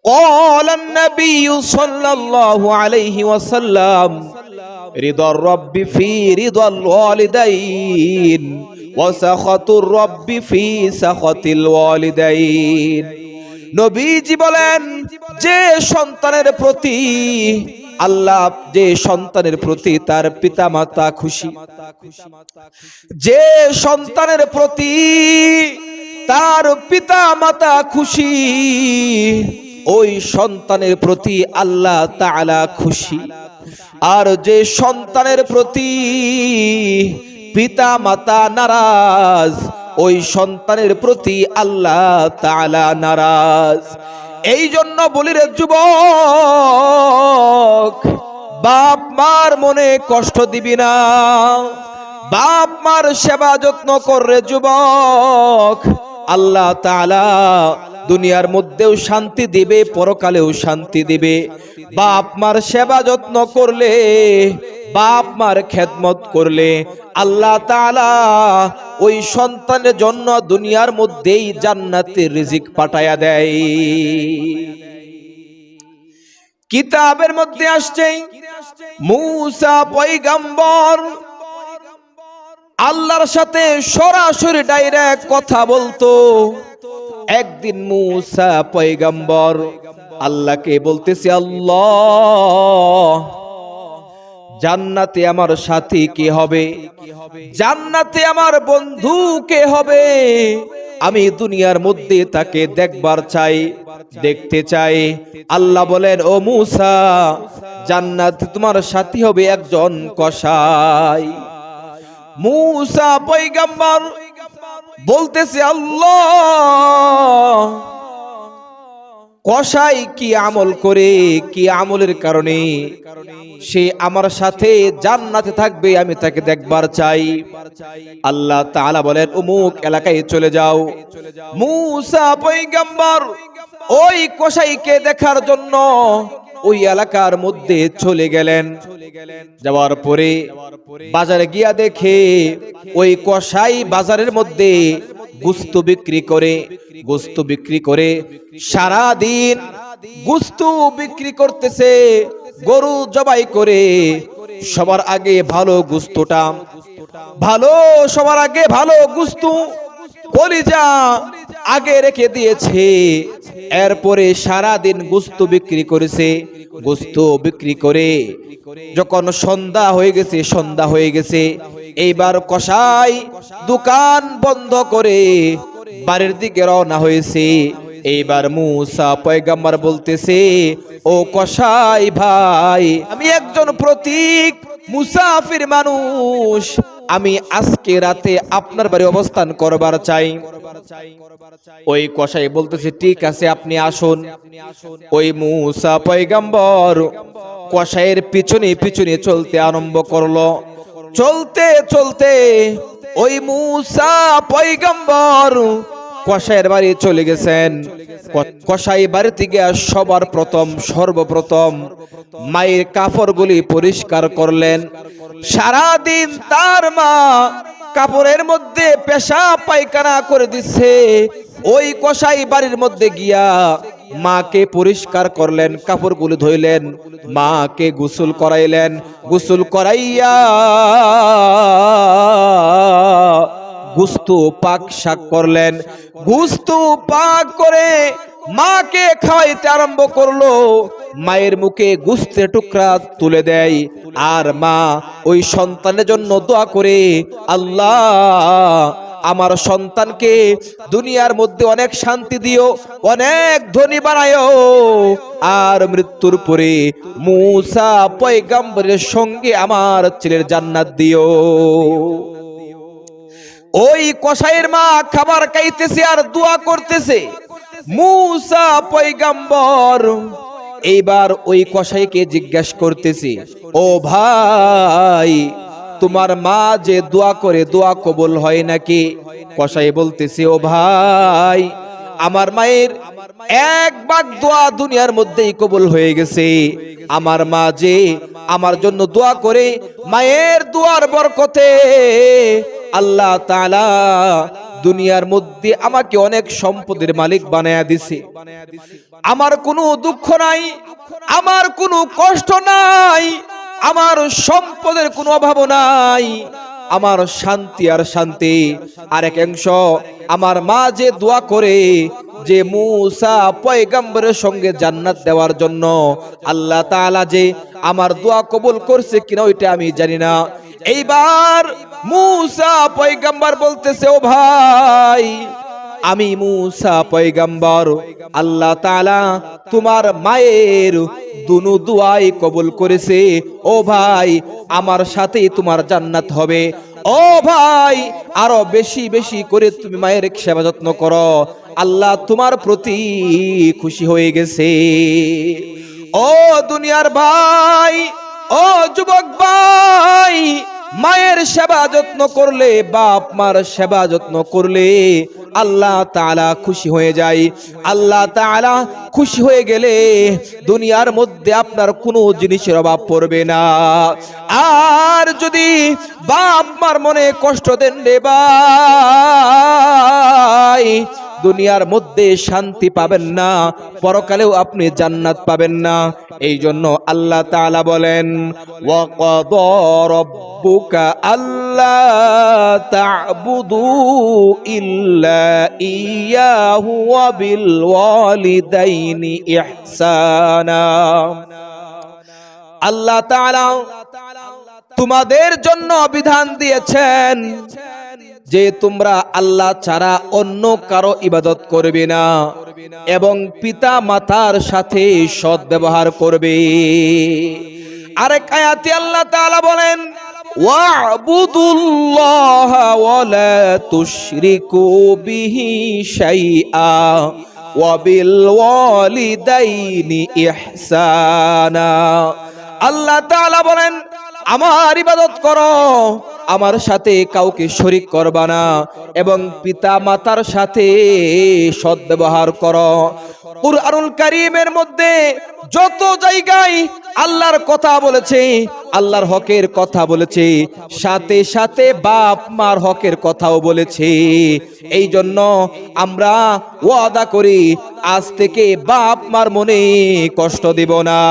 قال النبي صلى الله عليه وسلم رضا الرب في رضا الوالدين وسخط الرب في سخط الوالدين। নবীজি বলেন, যে সন্তানের প্রতি আল্লাহ, যে সন্তানের প্রতি তার পিতামাতা খুশি, যে সন্তানের প্রতি তার পিতামাতা খুশি, ওই সন্তানের প্রতি আল্লাহ তাআলা খুশি। আর যে সন্তানের প্রতি পিতামাতা নারাজ, ওই সন্তানের প্রতি আল্লাহ তাআলা নারাজ। এই জন্য বলি রে যুবক, বাপ মার মনে কষ্ট দিবি না, বাপ মার সেবা যত্ন কর রে যুবক। আল্লাহ তাআলা দুনিয়ার মধ্যেও শান্তি দিবে, পরকালেও শান্তি দিবে। বাপ মার সেবা যত্ন করলে, বাপ মার খেদমত করলে আল্লাহ তাআলা ওই সন্তানের জন্য দুনিয়ার মধ্যেই জান্নাতের রিজিক পাঠায়া দেয়। কিতাবের মধ্যে আসছে মূসা পয়গম্বর আল্লাহর সাথে সরাসরি ডাইরেক্ট কথা বলতো। একদিন মূসা পয়গম্বর আল্লাহকে বলতেছে, আল্লাহ, জান্নাতে আমার সাথী কে হবে, জান্নাতে আমার বন্ধু কে হবে, আমি দুনিয়ার মধ্যে তাকে দেখবার চাই, দেখতে চাই। আল্লাহ বলেন, ও মূসা, জান্নাতে তোমার সাথী হবে একজন কসাই। মূসা পয়গম্বর বলতেছে, আল্লাহ, কসাই কি আমল করে, কি আমলের কারণে সে আমার সাথে জান্নাতে থাকবে, আমি তাকে দেখবার চাই। আল্লাহ তাআলা বলেন, অমুক এলাকায় চলে যাও। মূসা পয়গম্বর ওই কসাইকে দেখার জন্য ওই এলাকার মধ্যে চলে গেলেন। যাওয়ার পরে বাজারে গিয়া দেখে ওই কসাই বাজারের মধ্যে গোশত বিক্রি করে, গোশত বিক্রি করে সারা দিন গোশত বিক্রি করতেছে। গরু জবাই করে সবার আগে ভালো গোশতটা, ভালো, সবার আগে ভালো গোশত, কলিজা আগে রেখে দিয়েছে। এরপরে সারা দিন গোশত বিক্রি করেছে। গোশত বিক্রি করে যখন সন্ধ্যা হয়ে গেছে, সন্ধ্যা হয়ে গেছে, এইবার কসাই দোকান বন্ধ করে বাড়ির দিকে রওনা হয়েছে। এইবার মূসা পয়গম্বর বলতেছে, ও কসাই ভাই, আমি একজন প্রতীক মুসাফির মানুষ, আমি আজকে রাতে আপনার বাড়ি অবস্থান করবার চাই। ওই কসাই বলতেছে, ঠিক আছে, আপনি আসুন। ওই মূসা পয়গম্বর কসাইয়ের পিছনে পিছনে চলতে আরম্ভ করলো। চলতে চলতে ওই মূসা পয়গম্বর কসাইয়ের বাড়ি চলে গেছেন। কসাই বাড়িতে গিয়ে সবার প্রথম, সর্বপ্রথম মায়ের কাপড়গুলি পরিষ্কার করলেন। সারাদিন তার মা কাপড়ের মধ্যে পেশাব পায়খানা করে দিচ্ছে। ওই কসাই বাড়ির মধ্যে গিয়া মাকে পরিষ্কার করলেন, কাপড়গুলো ধুইলেন, মাকে গোসল করাইলেন। গোসল করাইয়া গোশত পাক শাক করলেন। গোশত পাক করে মাকে খাওয়াইতে আরম্ভ করলো। মায়ের মুখে গোশতের টুকরা তুলে দেয়, আর মা ওই সন্তানের জন্য দোয়া করে, আল্লাহ, আমার সন্তানকে দুনিয়ার মধ্যে অনেক শান্তি দিও, অনেক ধনী বানায়ো, আর মৃত্যুর পরে মূসা পয়গম্বরের সঙ্গে আমার ছেলের জান্নাত দিও। ওই কসাইয়ের মা খাবার খাইতেছে আর দোয়া করতেছে। মূসা পয়গম্বর এইবার ওই কসাইকে জিজ্ঞাসা করতেছে, ও ভাই, তোমার মা যে দোয়া করে, দোয়া কবুল হয় নাকি? কসাই বলতেছে, ও ভাই, আমার মায়ের এক ভাগ দোয়া দুনিয়ার মধ্যেই কবুল হয়ে গেছে। আমার মা যে আমার জন্য দোয়া করে, মায়ের দোয়ার বরকতে আল্লাহ তাআলা দুনিয়ার মধ্যে আমাকে অনেক সম্পদের মালিক বানায়া দিছে, আমার কোনো দুঃখ নাই, আমার কোনো কষ্ট নাই, আমার সম্পদের কোনো অভাব নাই, আমার শান্তি আর শান্তি। আর একাংশ আমার মা যে দোয়া করে যে মূসা পয়গম্বরের সঙ্গে জান্নাত দেওয়ার জন্য, আল্লাহ তাআলা যে আমার দোয়া কবুল করছে কিনা ওইটা আমি জানি না। এইবার মূসা পয়গম্বর বলতেছে, ও ভাই, আমি মূসা পয়গম্বর, আল্লাহ তাআলা তোমার মায়ের দুনু দুয়াই কবুল করেছে। ও ভাই, আমার সাথেই তোমার জান্নাত হবে। ও ভাই, আরো বেশি বেশি করে তুমি মায়ের সেবা যত্ন করো, আল্লাহ তোমার প্রতি খুশি হয়ে গেছে। ও দুনিয়ার ভাই, ও যুবক ভাই, মায়ের সেবা যত্ন করলে, বাপ মার সেবা যত্ন করলে আল্লাহ তাআলা খুশি হয়ে যায়। আল্লাহ তাআলা খুশি হয়ে গেলে দুনিয়ার মধ্যে আপনার কোনো জিনিসের অভাব পড়বে না। আর যদি বাপ মার মনে কষ্ট দেন রে ভাই, দুনিয়ার মধ্যে শান্তি পাবেন না, পরকালেও আপনি জান্নাত পাবেন না। এই জন্য আল্লাহ তাআলা বলেন, ওয়া ক্বাদা রাব্বুকা আল্লা তা'বুদু ইল্লা ইয়্যাহু ওয়া বিল ওয়ালিদাইনি ইহসানা। আল্লাহ তাআলা তোমাদের জন্য বিধান দিয়েছেন যে তোমরা আল্লাহ ছাড়া অন্য কারো ইবাদত করবে না এবং পিতা মাতার সাথে সৎ ব্যবহার করবে। আরেক আয়াতে আল্লাহ তাআলা বলেন, ওয়া'বুদুল্লাহা ওয়া লা তুশরিকু বিহি শাইআ ওয়া বিল ওয়ালিদাইনি ইহসানা। আল্লাহ তাআলা বলেন, আমার ইবাদত করো, আমার সাথে কাউকে শরীক করবা না এবং পিতা মাতার সাথে সৎ ব্যবহার করো। কুরআনুল কারীমের মধ্যে যত জায়গায় আল্লাহর কথা বলেছে, আল্লাহর হকের কথা বলেছে, সাথে সাথে বাপ মার হকের কথাও বলেছে। এই জন্য আমরা ওয়াদা করি, আজ থেকে বাপ মার মনে কষ্ট দিব না।